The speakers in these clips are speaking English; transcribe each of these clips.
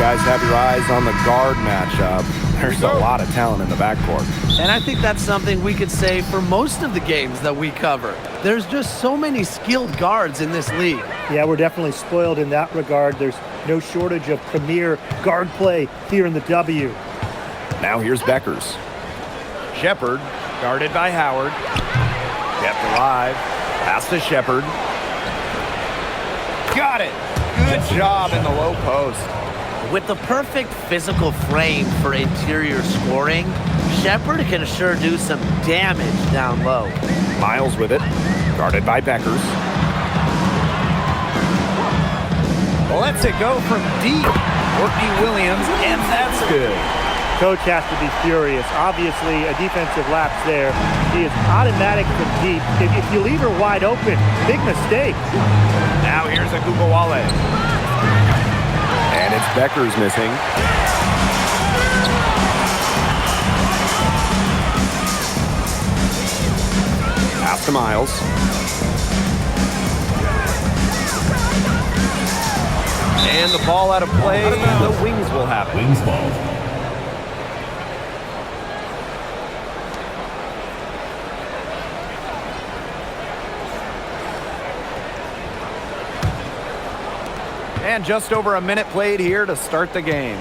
guys have your eyes on the guard matchup. There's a lot of talent in the backcourt. And I think that's something we could say for most of the games that we cover. There's just so many skilled guards in this league. Yeah, we're definitely spoiled in that regard. There's no shortage of premier guard play here in the W. Now here's Beckers. Shepard, guarded by Howard. Kept alive. Pass to Shepard. Got it. Good job in the low post. With the perfect physical frame for interior scoring, Shepard can sure do some damage down low. Miles with it. Guarded by Beckers. Lets it go from deep. Courtney Williams, and that's good. Coach has to be furious. Obviously, a defensive lapse there. She is automatic from deep. If you leave her wide open, big mistake. Now here's a Gugawale. And it's Beckers missing. Pass to Miles. And the ball out of play. The Wings will have it. Wings ball. And just over a minute played here to start the game.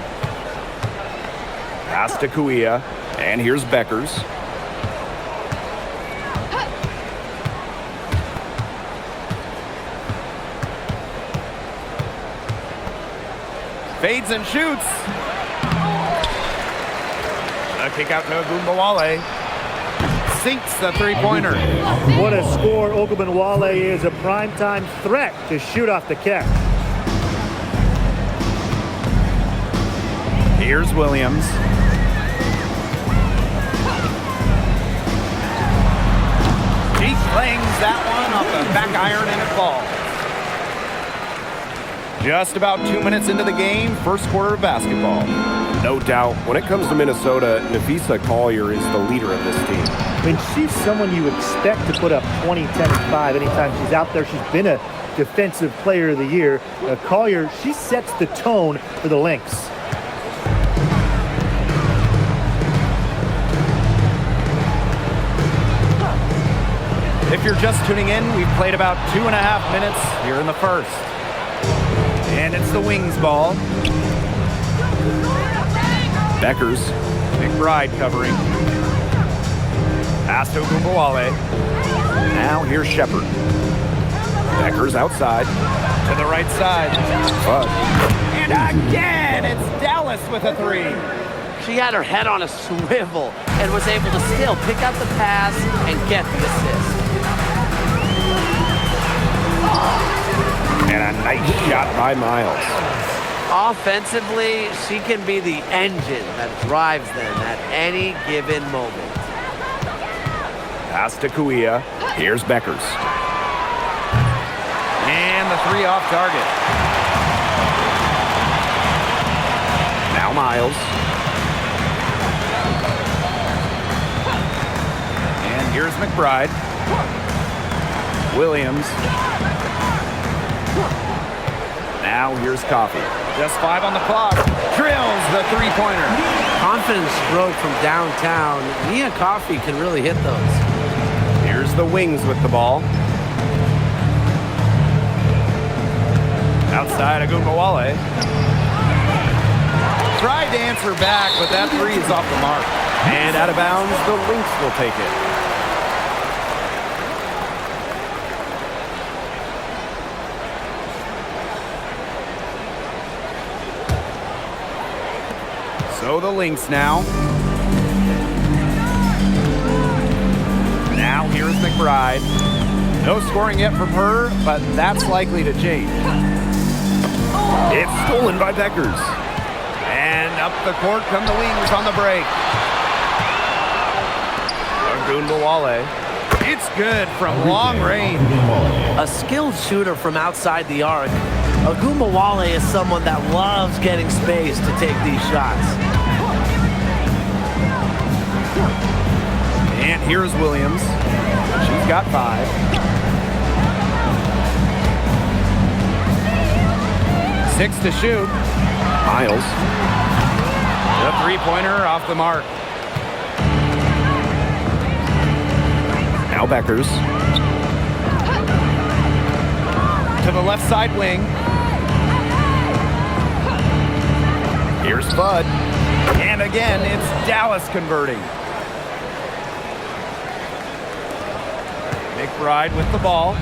Pass to Kuia. And here's Beckers. Fades and shoots. A kick out to Ogunbowale. Sinks the three-pointer. What a score. Ogunbowale is a primetime threat to shoot off the catch. Here's Williams. He clangs that one off the back iron and it falls. Just about 2 minutes into the game, first quarter of basketball. No doubt, when it comes to Minnesota, Nafisa Collier is the leader of this team. I mean, she's someone you expect to put up 20, 10, and 5 anytime she's out there. She's been a defensive player of the year. Collier, she sets the tone for the Lynx. If you're just tuning in, we've played about 2.5 minutes here in the first. And it's the Wings ball. Beckers. McBride covering. Pass to Ogunbowale. Now here's Shepard. Beckers outside. To the right side. And again, it's Dallas with a three. She had her head on a swivel and was able to still pick up the pass and get the assist. And a nice shot by Miles. Offensively, she can be the engine that drives them at any given moment. Pass to Kuia. Here's Beckers. And the three off target. Now Miles. And here's McBride. Williams. Now here's Coffey. Just 5 on the clock. Drills the three-pointer. Confidence stroke from downtown. Nia Coffey can really hit those. Here's the Wings with the ball. Outside Ogunbowale. Tried to answer back, but that three is off the mark. And out of bounds, the Lynx will take it. So the Lynx now. Now here's McBride. No scoring yet from her, but that's likely to change. It's stolen by Beckers. And up the court come the Wings on the break. Ogunbowale. It's good from long range. A skilled shooter from outside the arc. Ogunbowale is someone that loves getting space to take these shots. And here's Williams. She's got 5. 6 to shoot. Miles. The three-pointer off the mark. Now Beckers. To the left side wing. Here's Bud. And again, it's Dallas converting. McBride with the ball.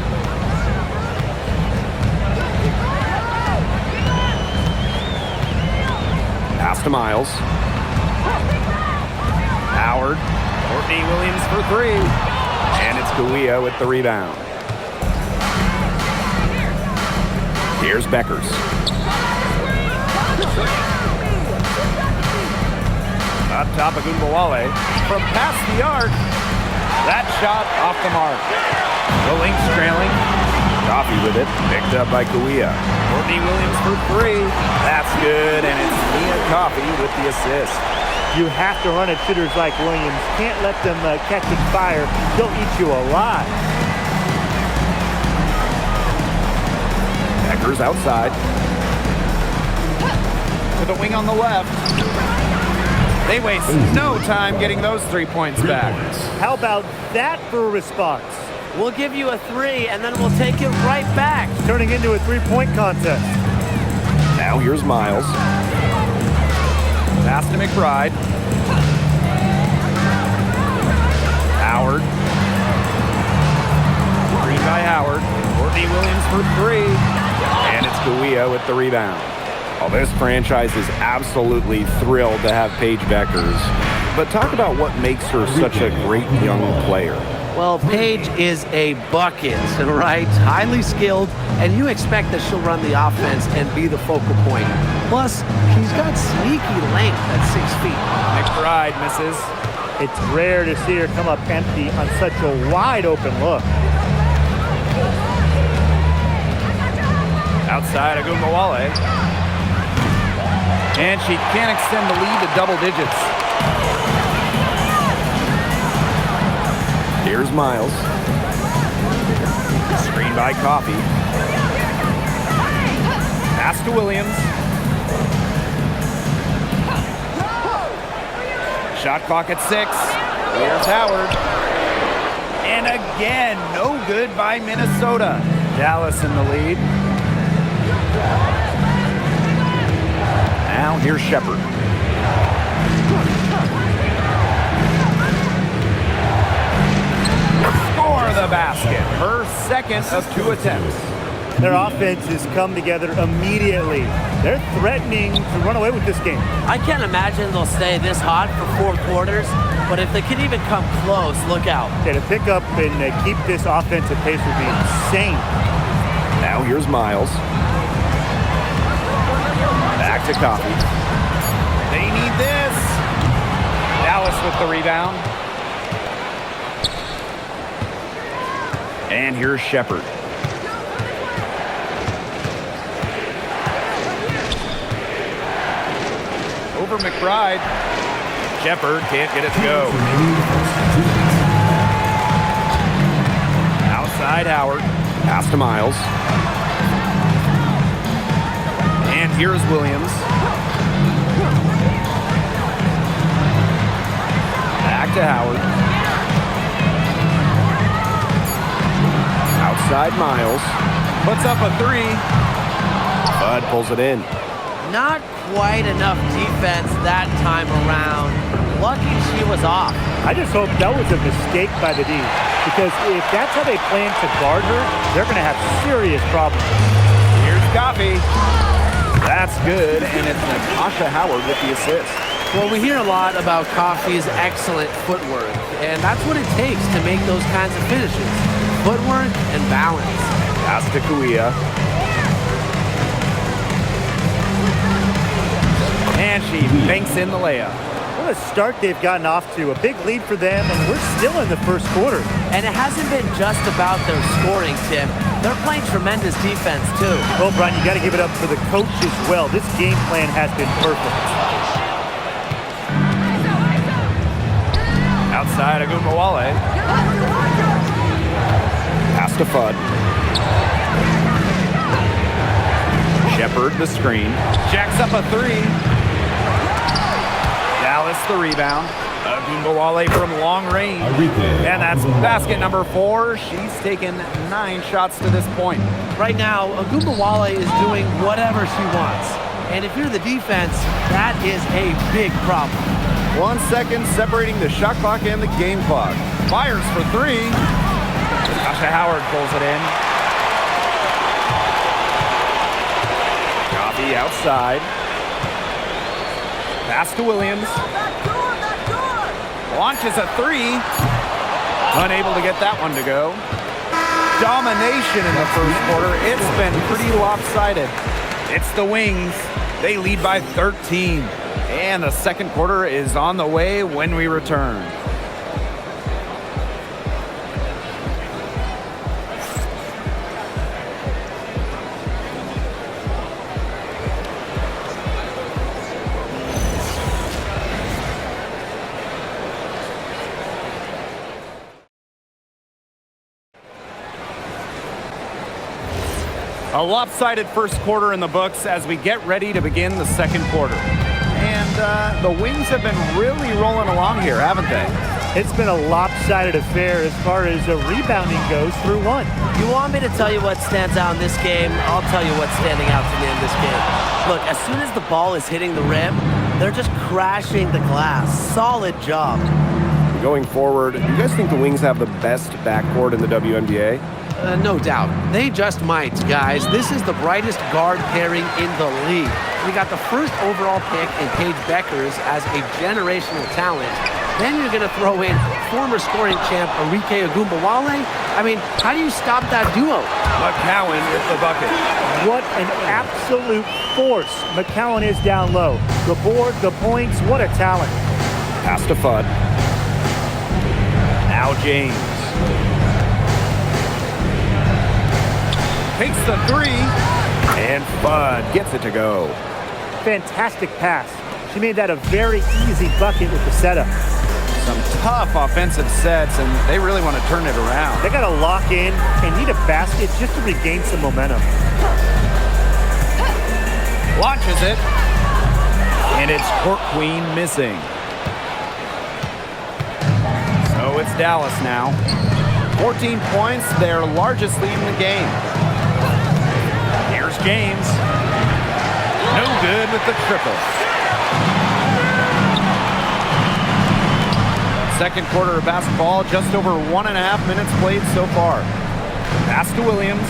Pass to Miles. Howard. Courtney Williams for three. And it's Kawia with the rebound. Here's Beckers. Up top of Gumbawale. From past the arc. That shot off the mark. The Lynx trailing. Coffee with it. Picked up by Kawia. Courtney Williams for three. That's good, and it's Nia Coffee with the assist. You have to run at shooters like Williams. Can't let them catching fire. They'll eat you alive. Beckers outside. To the wing on the left. They waste no time getting those 3 points back. How about that for a response? We'll give you a three, and then we'll take it right back. Turning into a three-point contest. Now here's Miles. Pass to McBride. Howard. Screen by Howard. Courtney Williams for three. And it's Kawia with the rebound. Well, this franchise is absolutely thrilled to have Paige Beckers. But talk about what makes her such a great young player. Well, Paige is a bucket, right? Highly skilled, and you expect that she'll run the offense and be the focal point. Plus, she's got sneaky length at 6 feet. McBride misses. It's rare to see her come up empty on such a wide open look. Outside Agumbawale. And she can't extend the lead to double digits. Here's Miles. Screen by Coffee. Pass to Williams. Shot clock at 6. Here's Howard. And again, no good by Minnesota. Dallas in the lead. Now here's Shepard. For the basket, her second of 2 attempts. Their offense has come together immediately. They're threatening to run away with this game. I can't imagine they'll stay this hot for 4 quarters, but if they can even come close, look out. Yeah, to pick up and keep this offensive pace would be insane. Now here's Miles. Back to Coffee. They need this. Dallas with the rebound. And here's Shepard. Over McBride. Shepard can't get it to go. Outside Howard. Pass to Miles. And here's Williams. Back to Howard. Outside Miles. Puts up a three. Bud pulls it in. Not quite enough defense that time around. Lucky she was off. I just hope that was a mistake by the D, because if that's how they plan to guard her, they're going to have serious problems. Here's Coffee. That's good, and it's Natasha Howard with the assist. Well, we hear a lot about Coffee's excellent footwork, and that's what it takes to make those kinds of finishes. Footwork and balance. Pass to Kawia. And she banks in the layup. What a start they've gotten off to. A big lead for them, and we're still in the first quarter. And it hasn't been just about their scoring, Tim. They're playing tremendous defense, too. Well, Brian, you got to give it up for the coach as well. This game plan has been perfect. Outside Agumbawale. Pass to Fudd. Shepard the screen. Jacks up a three. Dallas the rebound. Agumbawale from long range. And that's basket number 4. She's taken 9 shots to this point. Right now, Agumbawale is doing whatever she wants. And if you're the defense, that is a big problem. 1 second separating the shot clock and the game clock. Fires for 3. Tasha Howard pulls it in. Coffee outside. Pass to Williams. Launches a 3. Unable to get that one to go. Domination in the first quarter. It's been pretty lopsided. It's the Wings. They lead by 13. And the second quarter is on the way when we return. A lopsided first quarter in the books as we get ready to begin the second quarter. And the Wings have been really rolling along here, haven't they? It's been a lopsided affair as far as rebounding goes through 1. You want me to tell you what stands out in this game? I'll tell you what's standing out to me in this game. Look, as soon as the ball is hitting the rim, they're just crashing the glass. Solid job. Going forward, you guys think the Wings have the best backcourt in the WNBA? No doubt. They just might, guys. This is the brightest guard pairing in the league. We got the first overall pick in Paige Beckers as a generational talent. Then you're going to throw in former scoring champ Arike Agumbawale. I mean, how do you stop that duo? McCowan with the bucket. What an absolute force McCowan is down low. The board, the points, what a talent. Pass to Fudd. Now James. Takes the 3. And Fudd gets it to go. Fantastic pass. She made that a very easy bucket with the setup. Some tough offensive sets, and they really want to turn it around. They got to lock in and need a basket just to regain some momentum. Launches it. And it's Court Queen missing. So it's Dallas now. 14 points, their largest lead in the game. Here's James. No good with the triple. Second quarter of basketball, just over 1.5 minutes played so far. Pass to Williams.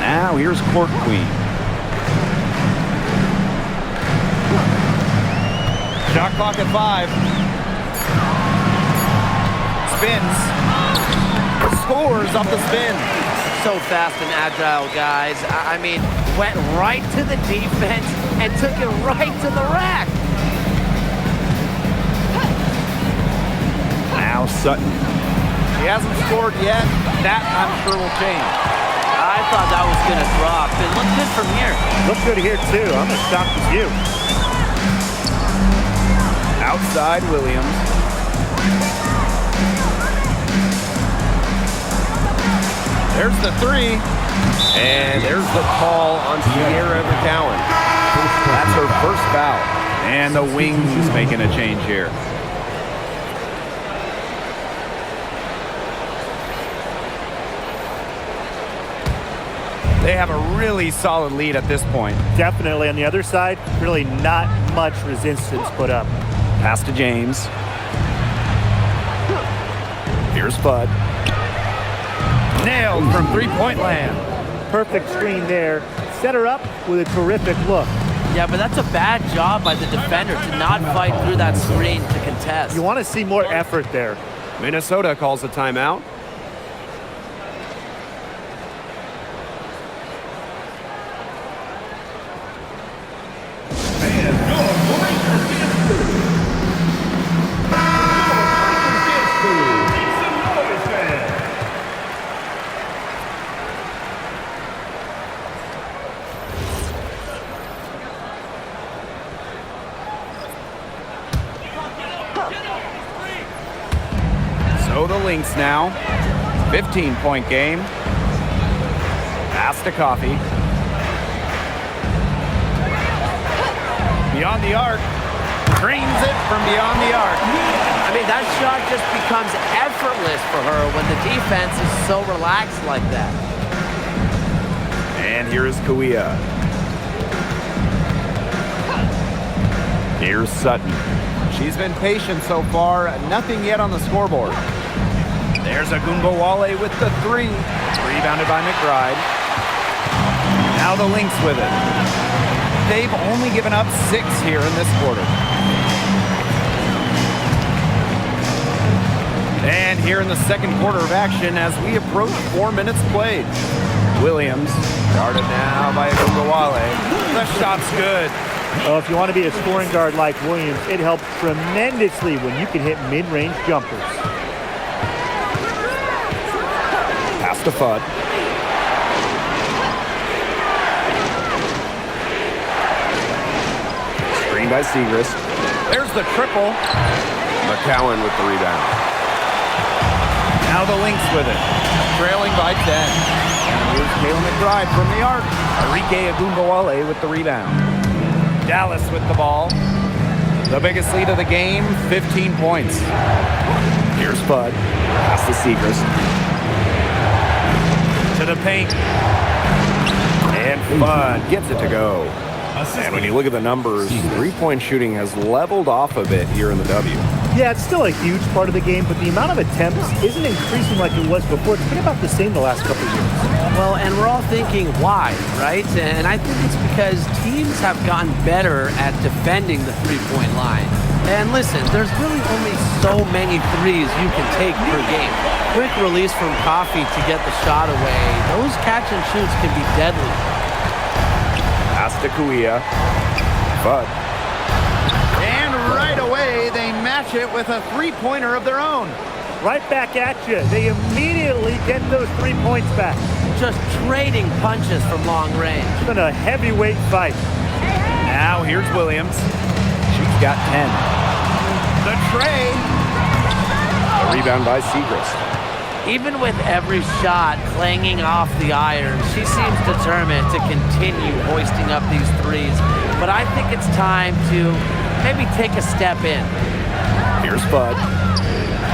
Now here's Court Queen. Shot clock at 5. Spins. Scores off the spin. So fast and agile, guys. I mean, went right to the defense and took it right to the rack. Now Sutton. She hasn't scored yet. That, I'm sure, will change. I thought that was going to drop. It looked good from here. Looks good here, too. I'm as shocked as you. Outside Williams. There's the 3. And there's the call on Sierra McCowan. That's her first foul. And the Wings making a change here. They have a really solid lead at this point. Definitely. On the other side, really not much resistance put up. Pass to James. Here's Fudd. Nailed from three-point land. Perfect screen there. Set her up with a terrific look. Yeah, but that's a bad job by the defender to not fight through that screen to contest. You want to see more effort there. Minnesota calls a timeout. So the Lynx now. 15-point game. Pass to Coffee. Beyond the arc. Drains it from beyond the arc. I mean, that shot just becomes effortless for her when the defense is so relaxed like that. And here is Kawia. Here's Sutton. She's been patient so far. Nothing yet on the scoreboard. There's Agumbawale with the three. Rebounded by McBride. Now the Lynx with it. They've only given up 6 here in this quarter. And here in the second quarter of action as we approach 4 minutes played. Williams guarded now by Agumbawale. The shot's good. Well, if you want to be a scoring guard like Williams, it helps tremendously when you can hit mid-range jumpers. Pass to Fudd. Screen by Segrist. There's the triple. McCowan with the rebound. Now the Lynx with it. Trailing by 10. And here's Kayla McBride from the arc. Arike Agumbawale with the rebound. Dallas with the ball. The biggest lead of the game, 15 points. Here's Fudd. Pass to Segrist. To the paint. And Fudd gets it to go. And when you look at the numbers, three-point shooting has leveled off a bit here in the W. Yeah, it's still a huge part of the game, but the amount of attempts isn't increasing like it was before. It's been about the same the last couple of years. Well, and we're all thinking why, right? And I think it's because teams have gotten better at defending the three-point line. And listen, there's really only so many threes you can take per game. Quick release from Coffey to get the shot away. Those catch and shoots can be deadly. Pass to Kawia. Fudd. And right away, they match it with a three-pointer of their own. Right back at you. They immediately get those 3 points back. Just trading punches from long range. It's been a heavyweight fight. Now here's Williams. She's got 10. The tray. A rebound by Segrist. Even with every shot clanging off the iron, she seems determined to continue hoisting up these threes. But I think it's time to maybe take a step in. Here's Fudd.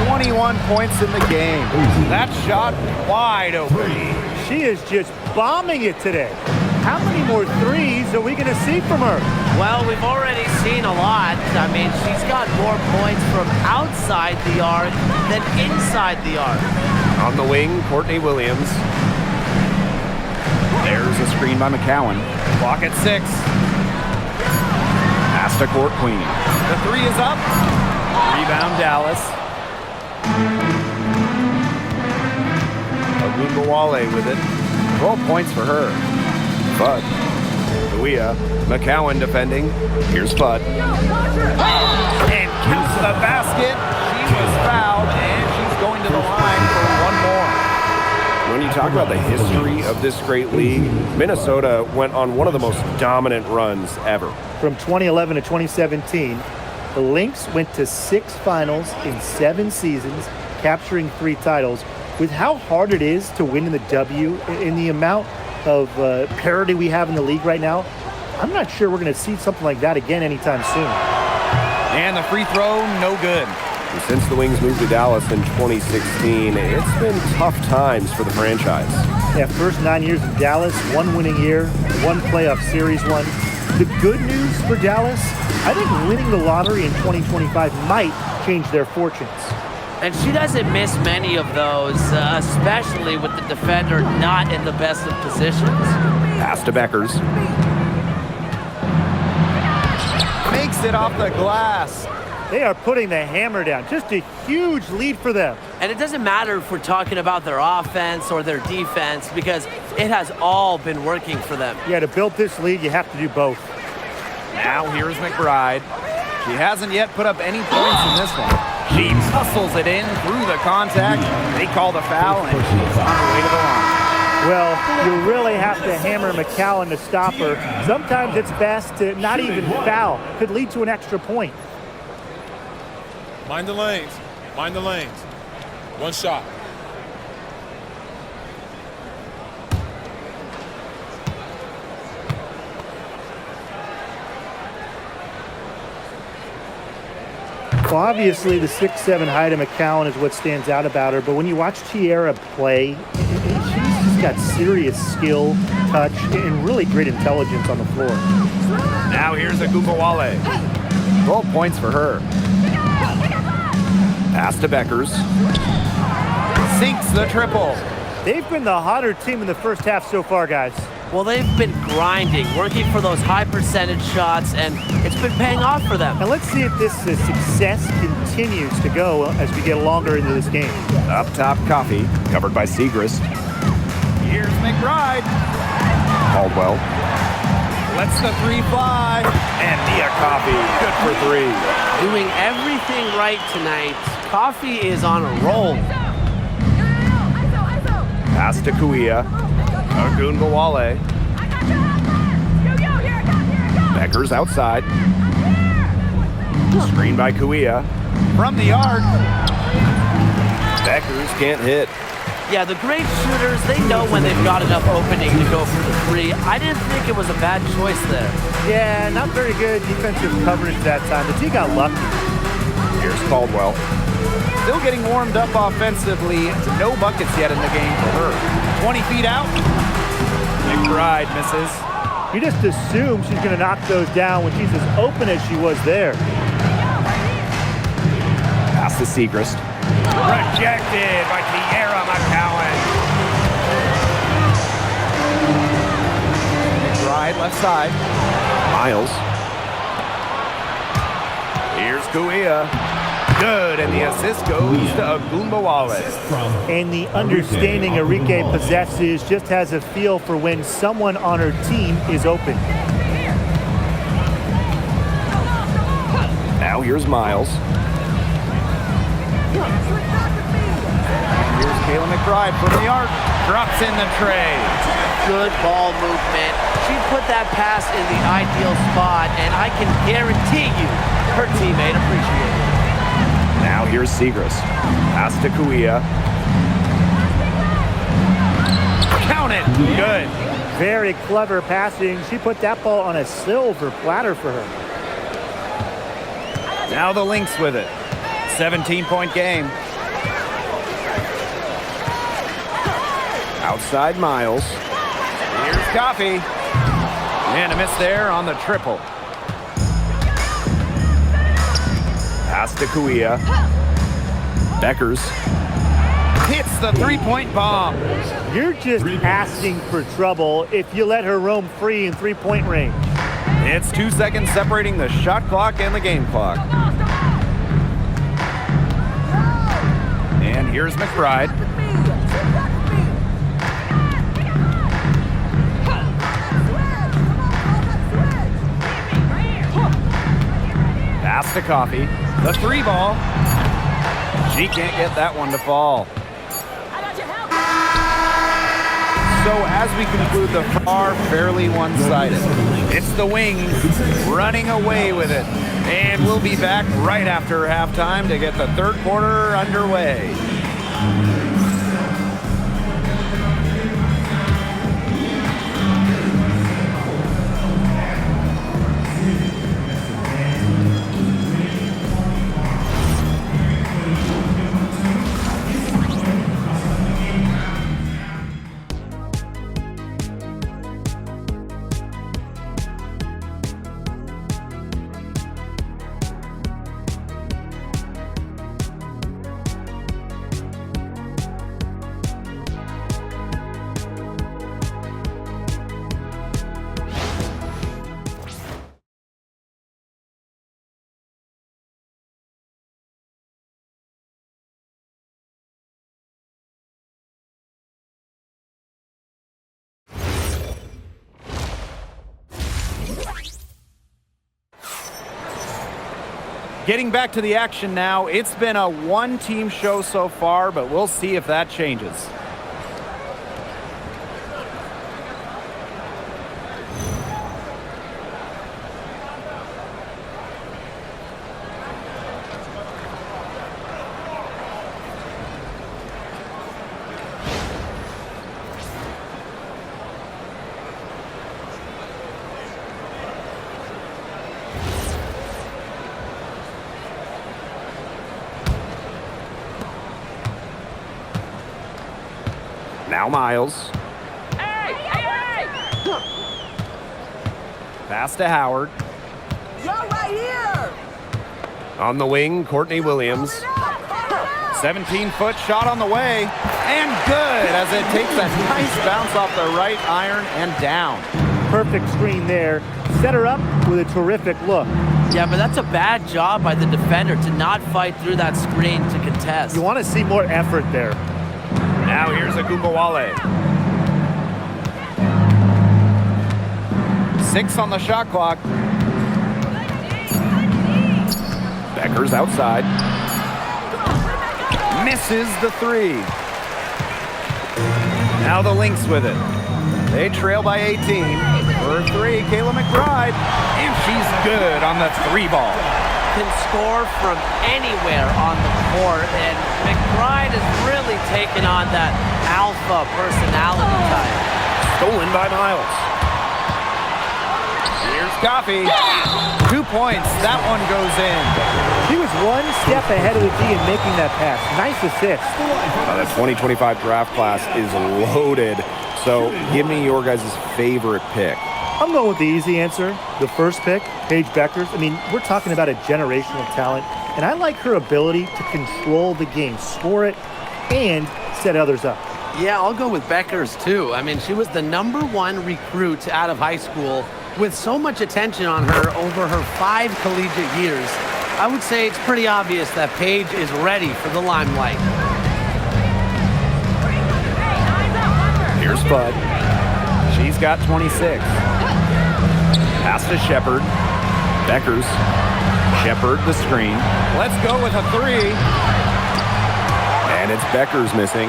21 points in the game. That shot wide open. She is just bombing it today. How many more threes are we going to see from her? Well, we've already seen a lot. I mean, she's got more points from outside the arc than inside the arc. On the wing, Courtney Williams. There's a screen by McCowan. Clock at 6. Pass to Court Queen. The three is up. Rebound Dallas. Agumbawale with it. 12 points for her. Fudd. Kawia. McCowan defending. Here's Fudd. And counts the basket. She was fouled, and she's going to the line for one more. When you talk about the history of this great league, Minnesota went on one of the most dominant runs ever. From 2011 to 2017, the Lynx went to 6 finals in 7 seasons, capturing 3 titles. With how hard it is to win in the W, in the amount of parity we have in the league right now, I'm not sure we're going to see something like that again anytime soon. And the free throw, no good. And since the Wings moved to Dallas in 2016, it's been tough times for the franchise. Yeah, first 9 years in Dallas, 1 winning year, 1 playoff series won. The good news for Dallas, I think winning the lottery in 2025 might change their fortunes. And she doesn't miss many of those, especially with the defender not in the best of positions. Pass to Beckers. Makes it off the glass. They are putting the hammer down. Just a huge lead for them. And it doesn't matter if we're talking about their offense or their defense, because it has all been working for them. Yeah, to build this lead, you have to do both. Now here's McBride. She hasn't yet put up any points in this one. She hustles it in through the contact. They call the foul, and she's on her way to the line. Well, you really have to hammer McCowan to stop her. Sometimes it's best to not even foul. Could lead to an extra point. Mind the lanes. Mind the lanes. One shot. Well, obviously, the 6'7" height of McCowan is what stands out about her, but when you watch Tiara play, she's just got serious skill, touch, and really great intelligence on the floor. Now here's Agumbawale. 12 points for her. Pass to Beckers. Sinks the triple. They've been the hotter team in the first half so far, guys. Well, they've been grinding, working for those high percentage shots, and it's been paying off for them. Now let's see if this success continues to go as we get longer into this game. Up top, Coffee, covered by Segrist. Here's McBride. Caldwell. Lets the three fly. And Nia Coffee, good for three. Doing everything right tonight. Coffee is on a roll. Pass to Kuia. Agumbawale. Beckers outside. Screen by Kuia. From the arc. Beckers can't hit. Yeah, the great shooters, they know when they've got enough opening to go for the three. I didn't think it was a bad choice there. Yeah, not very good defensive coverage that time, but he got lucky. Here's Caldwell. Still getting warmed up offensively. No buckets yet in the game for her. 20 feet out. McBride misses. You just assume she's going to knock those down when she's as open as she was there. Pass to Segrist. Rejected by Tiara McCowan. McBride left side. Miles. Here's Kuia. Good, and the assist goes to Agumbawale. And the understanding Enrique possesses just has a feel for when someone on her team is open. Now here's Miles. And here's Kayla McBride from the arc. Drops in the tray. Good ball movement. She put that pass in the ideal spot, and I can guarantee you her teammate appreciated it. Now here's Segrist. Pass to Kuia. Count it. Good. Very clever passing. She put that ball on a silver platter for her. Now the Lynx with it. 17-point game. Outside Miles. Here's Coffee. And a miss there on the triple. Pass to Kuia. Beckers hits the three-point bomb. You're just asking for trouble if you let her roam free in three-point range. It's 2 seconds separating the shot clock and the game clock. And here's McBride. Pass to Coffee. The three ball. She can't get that one to fall. So as we conclude the far fairly one-sided, it's the Wings running away with it. And we'll be back right after halftime to get the third quarter underway. Getting back to the action now, it's been a one-team show so far, but we'll see if that changes. Now Miles. Pass to Howard. You're right here. On the wing, Courtney Williams. 17-foot shot on the way. And good as it takes a nice bounce off the right iron and down. Perfect screen there. Set her up with a terrific look. Yeah, but that's a bad job by the defender to not fight through that screen to contest. You want to see more effort there. Now here's Agumbawale. 6 on the shot clock. Becker's outside. Misses the 3. Now the Lynx with it. They trail by 18. For 3, Kayla McBride. And she's good on the 3 ball. Can score from anywhere on the court, and McBride has really taken on that alpha personality type. Stolen by Miles. Here's Coffee. 2 points. That one goes in. He was one step ahead of the D in making that pass. Nice assist. The 2025 draft class is loaded. So give me your guys' favorite pick. I'm going with the easy answer. The first pick, Paige Beckers. I mean, we're talking about a generational talent, and I like her ability to control the game, score it, and set others up. Yeah, I'll go with Beckers too. I mean, she was the #1 recruit out of high school with so much attention on her over her 5 collegiate years. I would say it's pretty obvious that Paige is ready for the limelight. Here's Bud. She's got 26. Pass to Shepard. Beckers. Shepard the screen. Let's go with a 3. And it's Beckers missing.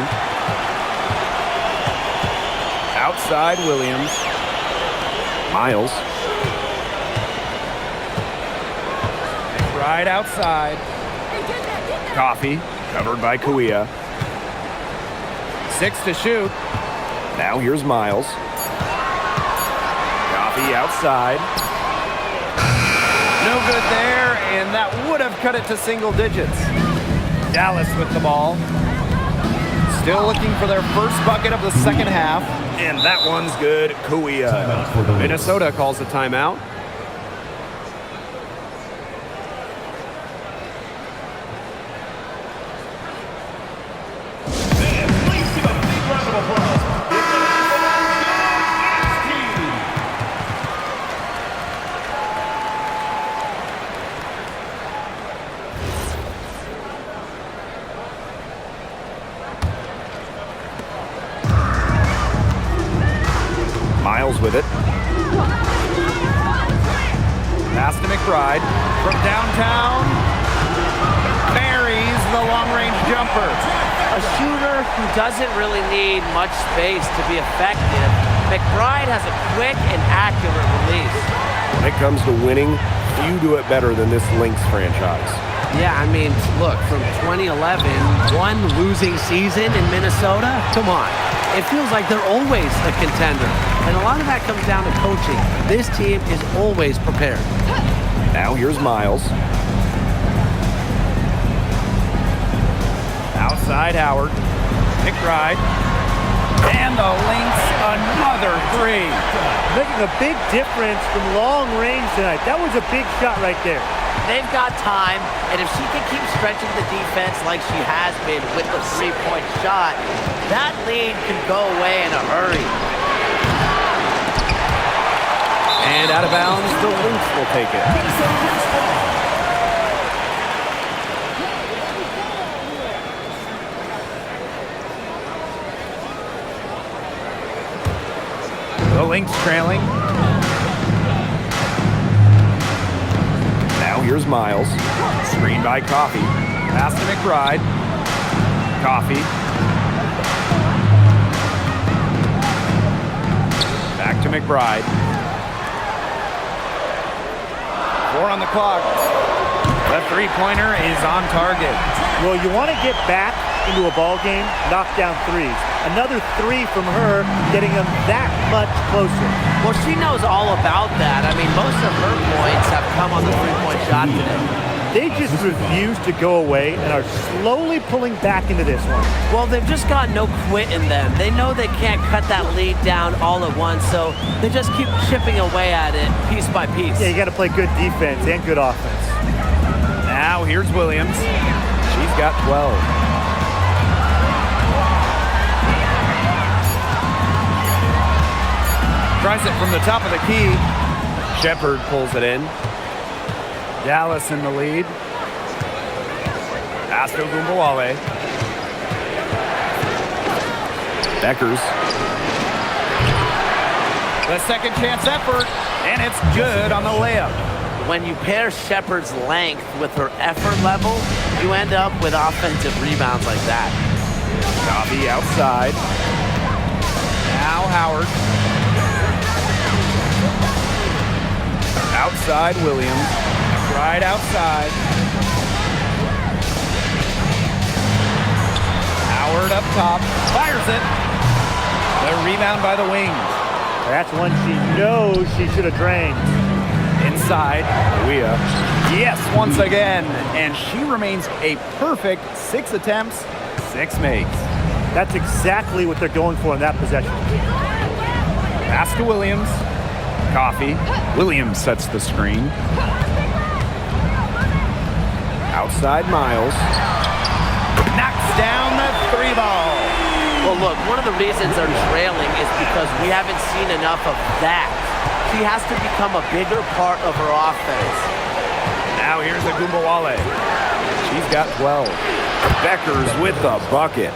Outside Williams. Miles. Right outside. Coffee. Covered by Kuia. 6 to shoot. Now here's Miles. Coffee outside. No good there, and that would have cut it to single digits. Dallas with the ball. Still looking for their first bucket of the second half. And that one's good. Kuia. Minnesota calls a timeout. Miles with it. Pass to McBride from downtown. Buries the long-range jumper. A shooter who doesn't really need much space to be effective, McBride has a quick and accurate release. When it comes to winning, few do it better than this Lynx franchise. Yeah, I mean, look, from 2011, one losing season in Minnesota, come on. It feels like they're always a contender. And a lot of that comes down to coaching. This team is always prepared. Now here's Miles. Outside Howard. McBride. And the Lynx, another 3. Making a big difference from long range tonight. That was a big shot right there. They've got time, and if she can keep stretching the defense like she has been with the 3-point shot, that lead could go away in a hurry. And out of bounds, the Lynx will take it. The Lynx trailing. Now here's Miles. Screen by Coffee. Pass to McBride. Coffee. Back to McBride. 4 on the clock. The 3-pointer is on target. Well, you want to get back into a ball game, knock down threes. Another 3 from her, getting them that much closer. Well, she knows all about that. I mean, most of her points have come on the 3-point shot today. They just refuse to go away and are slowly pulling back into this one. Well, they've just got no quit in them. They know they can't cut that lead down all at once, so they just keep chipping away at it piece by piece. Yeah, you got to play good defense and good offense. Now here's Williams. She's got 12. Tries it from the top of the key. Shepard pulls it in. Dallas in the lead. Pass to Ogunbowale. Beckers. The second chance effort, and it's good on the layup. When you pair Shepard's length with her effort level, you end up with offensive rebounds like that. Coffee outside. Now Howard. Outside Williams. Right outside. Howard up top. Fires it. The rebound by the wings. That's one she knows she should have drained. Inside. Weah. Yes, once again. And she remains a perfect 6 attempts, 6 makes. That's exactly what they're going for in that possession. Pass to Williams. Coffee. Williams sets the screen. Outside Miles. Knocks down the 3 ball. Well, look, one of the reasons they're trailing is because we haven't seen enough of that. She has to become a bigger part of her offense. Now here's Ogunbowale. She's got 12. Beckers with the bucket.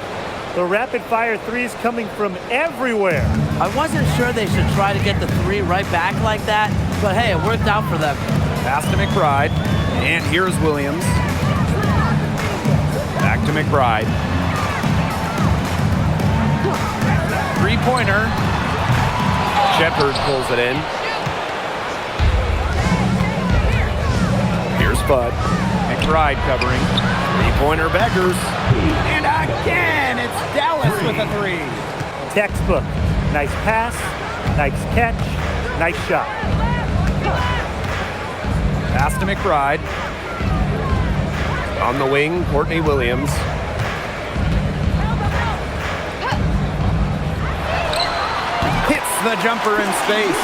The rapid-fire threes coming from everywhere. I wasn't sure they should try to get the 3 right back like that, but hey, it worked out for them. Pass to McBride. And here's Williams. Back to McBride. 3-pointer. Shepard pulls it in. Here's Bud. McBride covering. 3-pointer Beckers. And again, it's Dallas with a 3. Textbook. Nice pass, nice catch, nice shot. Pass to McBride. On the wing, Courtney Williams. Hits the jumper in space.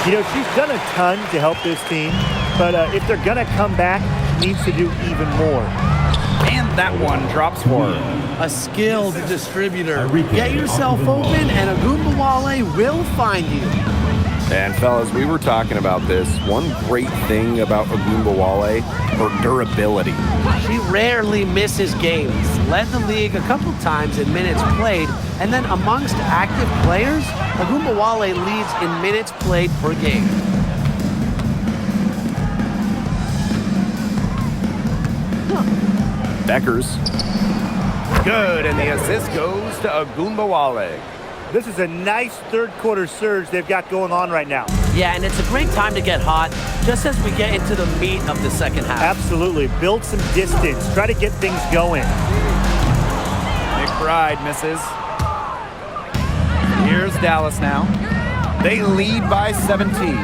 You know, she's done a ton to help this team, but if they're going to come back, she needs to do even more. And that one drops for her. A skilled distributor. Get yourself open and Ogunbowale will find you. And fellas, we were talking about this. One great thing about Ogunbowale, her durability. She rarely misses games. Led the league a couple times in minutes played, and then amongst active players, Ogunbowale leads in minutes played per game. Beckers. Good, and the assist goes to Ogunbowale. This is a nice third-quarter surge they've got going on right now. Yeah, and it's a great time to get hot, just as we get into the meat of the second half. Absolutely. Build some distance. Try to get things going. McBride misses. Here's Dallas now. They lead by 17.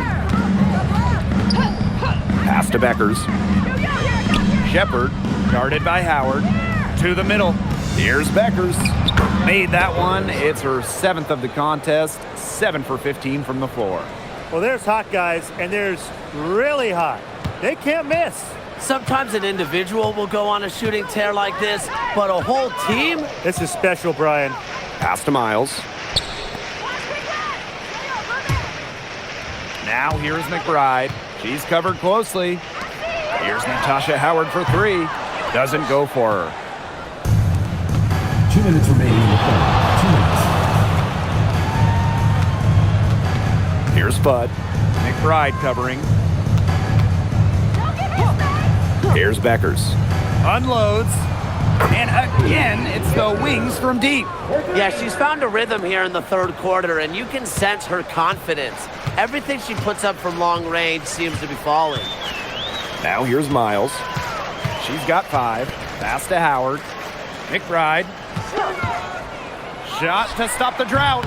Pass to Beckers. Shepard, guarded by Howard. To the middle. Here's Beckers. Made that one. It's her 7th of the contest. 7 for 15 from the floor. Well, there's hot guys, and there's really hot. They can't miss. Sometimes an individual will go on a shooting tear like this, but a whole team? This is special, Brian. Pass to Miles. Now here's McBride. She's covered closely. Here's Natasha Howard for 3. Doesn't go for her. 2 minutes remaining in the quarter. 2 minutes. Here's Bud. McBride covering. Here's Beckers. Unloads. And again, it's the wings from deep. Yeah, she's found a rhythm here in the third quarter, and you can sense her confidence. Everything she puts up from long range seems to be falling. Now here's Miles. She's got 5. Pass to Howard. McBride. Shot to stop the drought.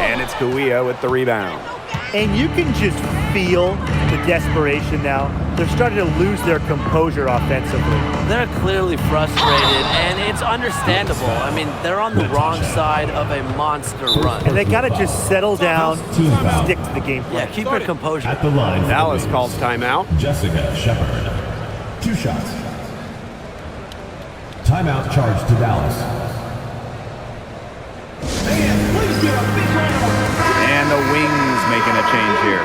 And it's Weah with the rebound. And you can just feel the desperation now. they're starting to lose their composure offensively. They're clearly frustrated, and it's understandable. I mean, they're on the wrong side of a monster run. And they got to just settle down, stick to the game plan. Yeah, keep your composure. At the line, for Dallas the calls timeout. Jessica Shepard. 2 shots. Timeout charged to Dallas. And the Wings making a change here.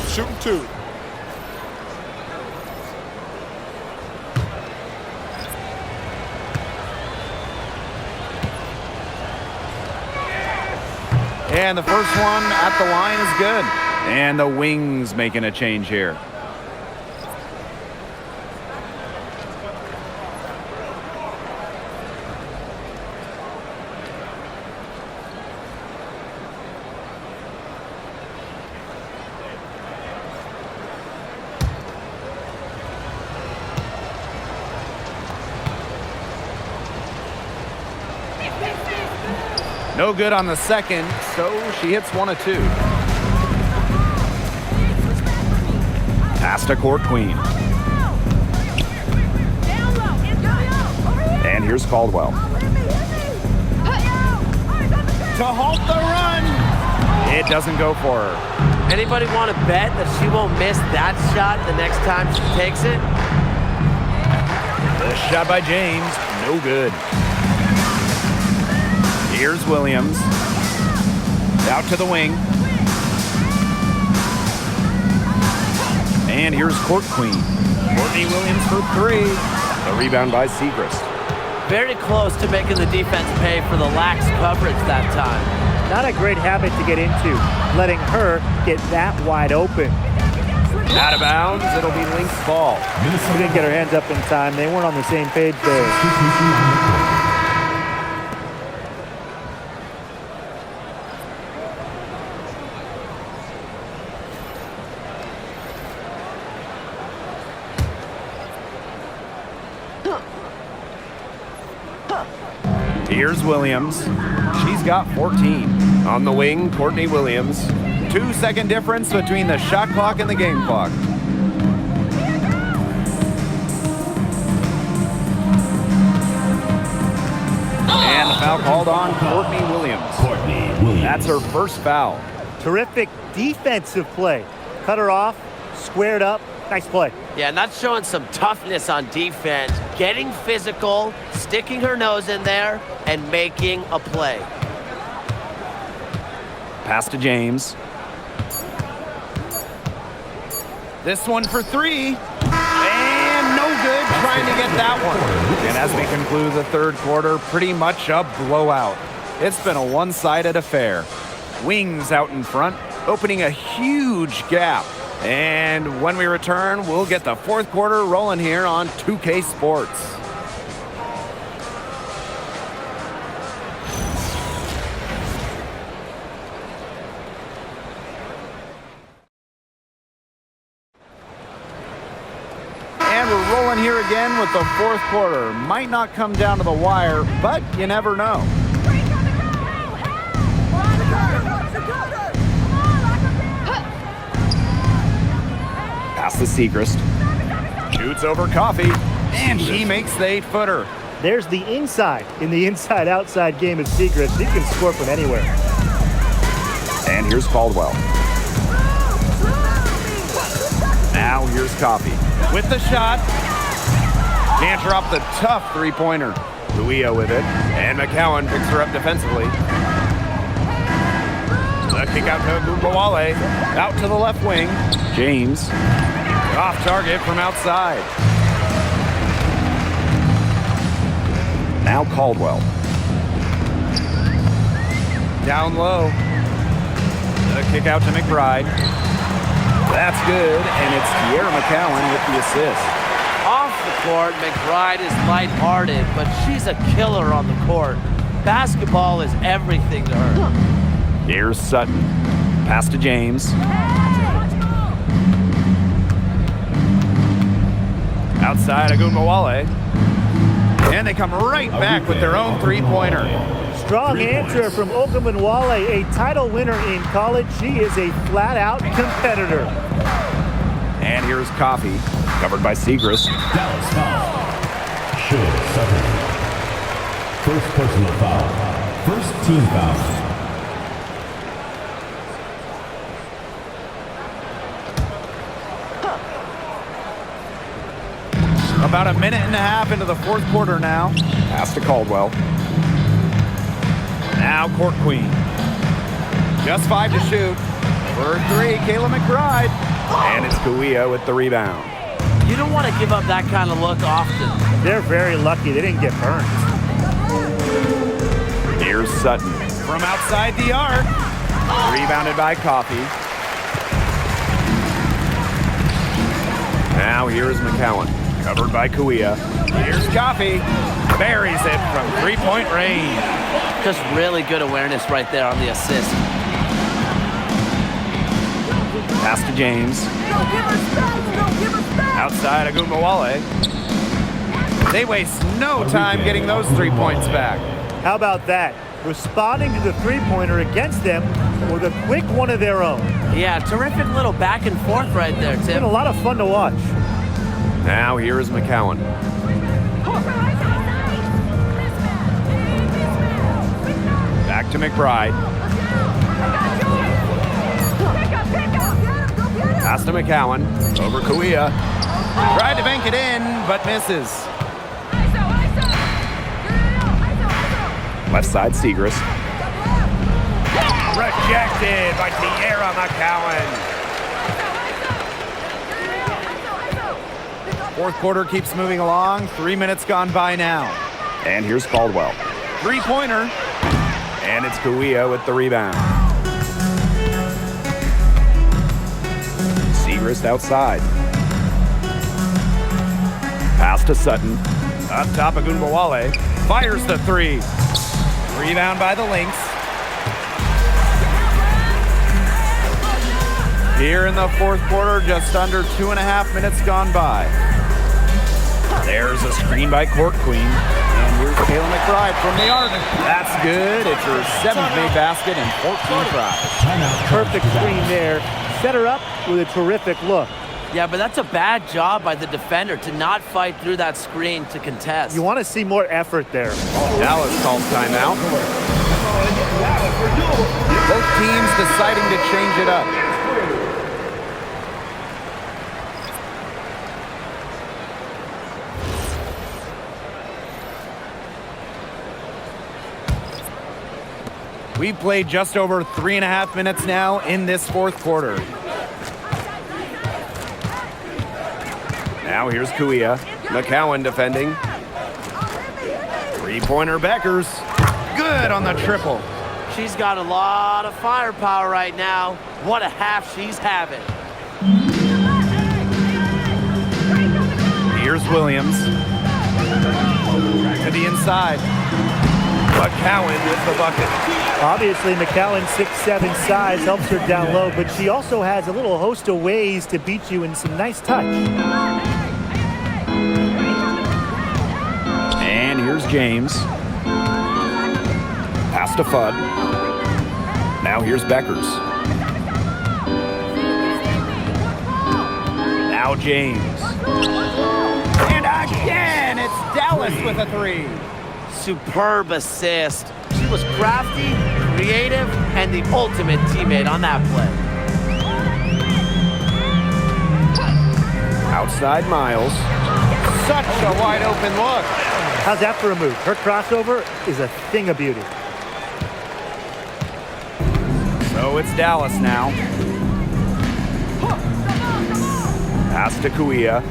Shooting 2. And the first one at the line is good. And the Wings making a change here. No good on the second, so she hits 1 of 2. Pass to Court Queen. And here's Caldwell. To halt the run. It doesn't go for her. Anybody want to bet that she won't miss that shot the next time she takes it? The shot by James, no good. Here's Williams. Out to the wing. And here's Court Queen. Courtney Williams for 3. The rebound by Segrist. Very close to making the defense pay for the lax coverage that time. Not a great habit to get into, letting her get that wide open. Out of bounds, it'll be Lynx ball. She didn't get her hands up in time. They weren't on the same page there. Substitution on the court. Here's Williams. She's got 14. On the wing, Courtney Williams. 2-second difference between the shot clock and the game clock. And the foul called on Courtney Williams. Courtney Williams. That's her first foul. Terrific defensive play. Cut her off, squared up. Nice play. Yeah, and that's showing some toughness on defense. Getting physical, sticking her nose in there, and making a play. Pass to James. This one for 3. And no good trying to get that one. And as we conclude the third quarter, pretty much a blowout. It's been a one-sided affair. Wings out in front, opening a huge gap. And when we return, we'll get the fourth quarter rolling here on 2K Sports. And we're rolling here again with the fourth quarter. Might not come down to the wire, but you never know. Pass to Segrist. Shoots over Coffee, and she makes the 8-footer. There's the inside in the inside-outside game of Segrist. He can score from anywhere. And here's Caldwell. Now here's Coffee with the shot. Can't drop the tough three-pointer. Luia with it, and McCowan picks her up defensively. The kick out to Gumbawale. Out to the left wing. James. Off target from outside. Now Caldwell. Down low. The kick out to McBride. That's good, and it's Kiera McCowan with the assist. Off the court, McBride is lighthearted, but she's a killer on the court. Basketball is everything to her. Here's Sutton. Pass to James. Outside Agunmawale. And they come right back with their own three-pointer. strong 3 answer points. from Ogunbowale, a title winner in college. She is a flat-out competitor. And here's Coffee, covered by Segrist. Dallas foul. Should suffer. First personal foul. First team foul. About a minute and a half into the fourth quarter now. Pass to Caldwell. Now Court Queen. Just 5 to shoot. For 3, Kayla McBride. And it's Kuia with the rebound. You don't want to give up that kind of look often. They're very lucky they didn't get burned. Here's Sutton. From outside the arc. Rebounded by Coffee. Now here's McCowan. Covered by Kuia. Here's Coffee. Buries it from 3-point range. Just really good awareness right there on the assist. Pass to James. Outside Ogunbowale. They waste no time getting those 3 points back. How about that? Responding to the three-pointer against them with a quick one of their own. Yeah, terrific little back and forth right there, It's been Tim. a lot of fun to watch. Now here is McCowan. Back to McBride. Pass to McCowan. Over Kuia. Tried to bank it in, but misses. Left side, Segrist. Rejected by Tierra McCowan. Fourth quarter keeps moving along. 3 minutes gone by now. And here's Caldwell. 3-pointer. And it's Kuia with the rebound. Segrist outside. Pass to Sutton. Up top, Ogunbowale. Fires the 3. Rebound by the Lynx. Here in the fourth quarter, just under 2.5 minutes gone by. There's a screen by Court Queen. And here's Kayla McBride from the arc. That's good. It's her 7th made basket and 14 tries. Perfect screen there. Set her up with a terrific look. Yeah, but that's a bad job by the defender to not fight through that screen to contest. You want to see more effort there. Dallas calls timeout. Both teams deciding to change it up. We've played just over 3.5 minutes now in this fourth quarter. Now here's Kuia. McCowan defending. 3-pointer Beckers. Good on the triple. She's got a lot of firepower right now. What a half she's having. Here's Williams. Back to the inside. McCowan with the bucket. Obviously, McCowan's 6'7" size helps her down low, but she also has a little host of ways to beat you in some nice touch. And here's James. Pass to Fudd. Now here's Beckers. Now James. And again, it's Dallas with a 3. Superb assist. She was crafty, creative, and the ultimate teammate on that play. Outside Miles. Such a wide open look. How's that for a move? Her crossover is a thing of beauty. So it's Dallas now. Pass to Kuia.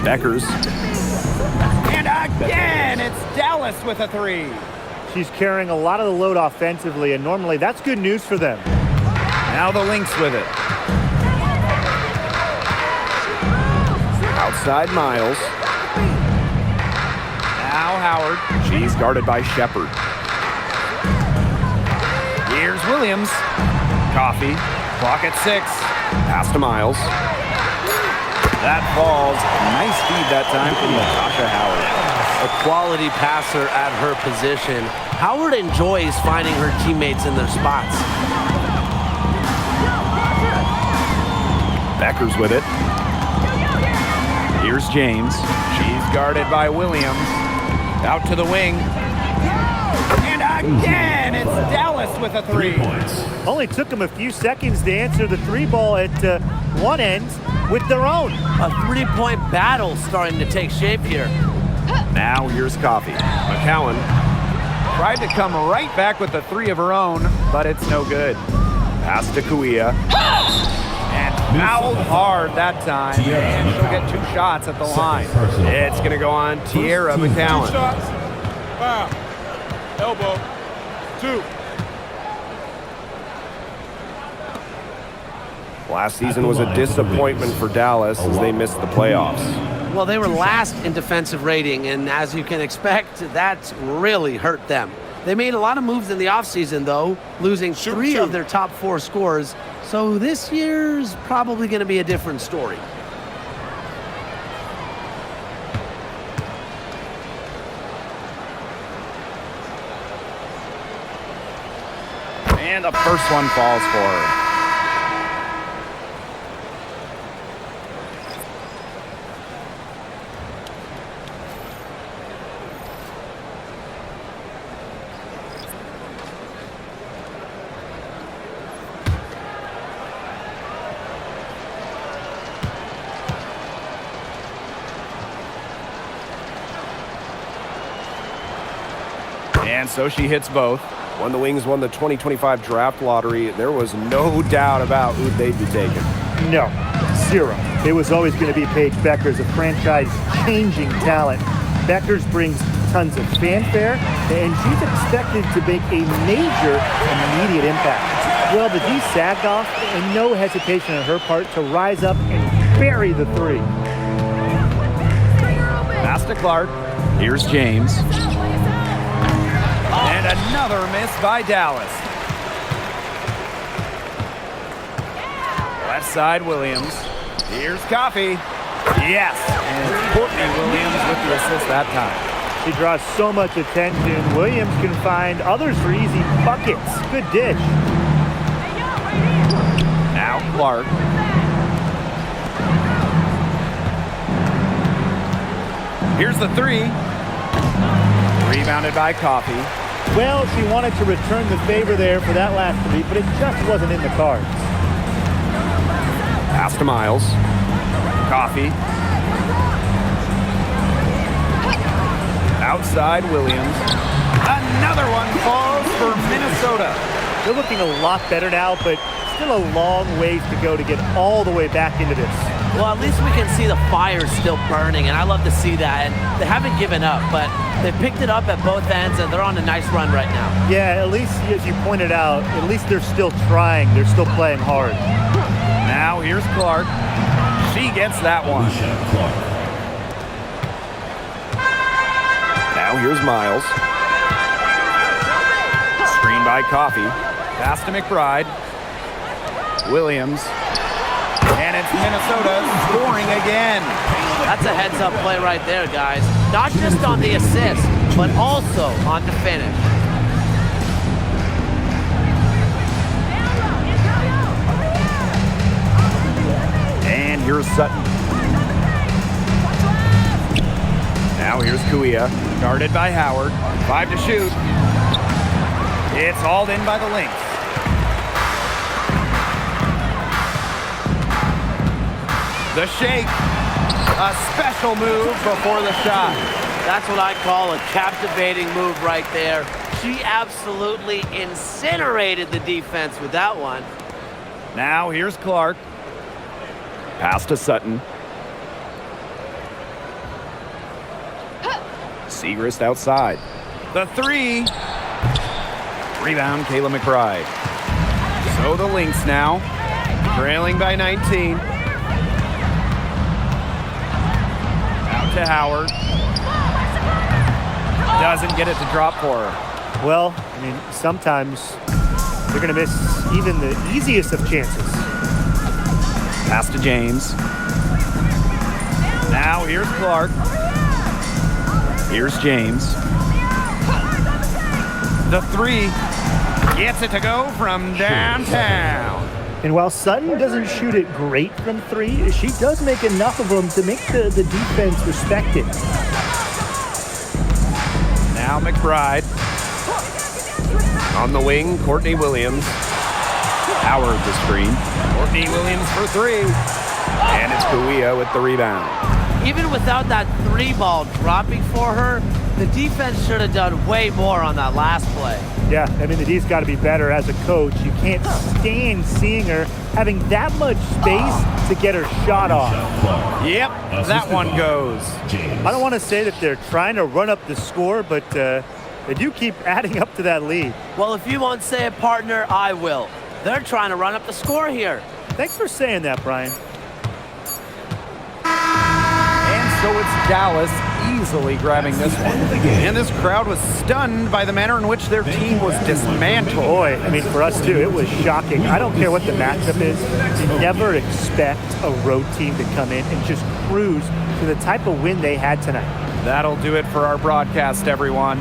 Beckers. And again, it's Dallas with a 3. She's carrying a lot of the load offensively, and normally that's good news for them. Now the Lynx with it. Outside Miles. Now Howard. She's guarded by Shepard. Here's Williams. Coffee. Clock at 6. Pass to Miles. That falls. Nice feed that time from Natasha Howard. a quality passer at her position. Howard enjoys finding her teammates in their spots. Beckers with it. Here's James. She's guarded by Williams. Out to the wing. And again, it's Dallas with a 3. 3 points. Only took them a few seconds to answer the 3 ball at one end with their own. A 3-point battle starting to take shape here. Now here's Coffee. McCowan tried to come right back with the 3 of her own, but it's no good. Pass to Kuia. And fouled hard that time. And she'll get 2 shots at the line. It's going to go on Tierra McCowan. 2 shots. Foul. Elbow. 2. Last season was a disappointment for Dallas as they missed the playoffs. Well, they were last in defensive rating, and as you can expect, that's really hurt them. They made a lot of moves in the offseason, though, losing 3 of their top 4 scorers. So this year's probably going to be a different story. And the first one falls for her. And so she hits both. When the Wings won the 2025 draft lottery, there was no doubt about who they'd be taking. No, 0. It was always going to be Paige Beckers, a franchise-changing talent. Beckers brings tons of fanfare, and she's expected to make a major immediate impact. Well, the D sagged off, and no hesitation on her part to rise up and bury the 3. Pass to Clark. Here's James. And another miss by Dallas. Left side, Williams. Here's Coffee. Yes, and it's Courtney Williams with the assist that time. She draws so much attention. Williams can find others for easy buckets. Good dish. Now Clark. Here's the 3. Rebounded by Coffee. Well, she wanted to return the favor there for that last 3, but it just wasn't in the cards. Pass to Miles. Coffee. Outside Williams. Another one falls for Minnesota. They're looking a lot better now, but still a long ways to go to get all the way back into this. Well, at least we can see the fire still burning, and I love to see that. And they haven't given up, but they've picked it up at both ends, and they're on a nice run right now. Yeah, at least, as you pointed out, at least they're still trying. They're still playing hard. Now here's Clark. She gets that one. Now here's Miles. Screen by Coffee. Pass to McBride. Williams. And it's Minnesota scoring again. That's a heads-up play right there, guys. Not just on the assist, but also on the finish. And here's Sutton. Now here's Kuia. Guarded by Howard. 5 to shoot. It's hauled in by the Lynx. The shake. A special move before the shot. That's what I call a captivating move right there. She absolutely incinerated the defense with that one. Now here's Clark. Pass to Sutton. Segrist outside. The 3. Rebound, Kayla McBride. So the Lynx now, trailing by 19. Out to Howard. Doesn't get it to drop for her. Well, I mean, sometimes they're going to miss even the easiest of chances. Pass to James. Now here's Clark. Here's James. The three. Gets it to go from downtown. And while Sutton doesn't shoot it great from three, she does make enough of them to make the defense respect it. Now McBride. On the wing, Courtney Williams. Howard the screen. Courtney Williams for three. And it's Buia with the rebound. Even without that three ball dropping for her, the defense should have done way more on that last play. Yeah, I mean, the D's got to be better as a coach. You can't stand seeing her having that much space to get her shot off. Yep, that one goes. I don't want to say that they're trying to run up the score, but they do keep adding up to that lead. Well, if you won't say it, partner, I will. They're trying to run up the score here. Thanks for saying that, Brian. And so it's Dallas easily grabbing this one. And this crowd was stunned by the manner in which their team was dismantled. Boy, I mean, for us too, it was shocking. I don't care what the matchup is. You never expect a road team to come in and just cruise to the type of win they had tonight. That'll do it for our broadcast, everyone.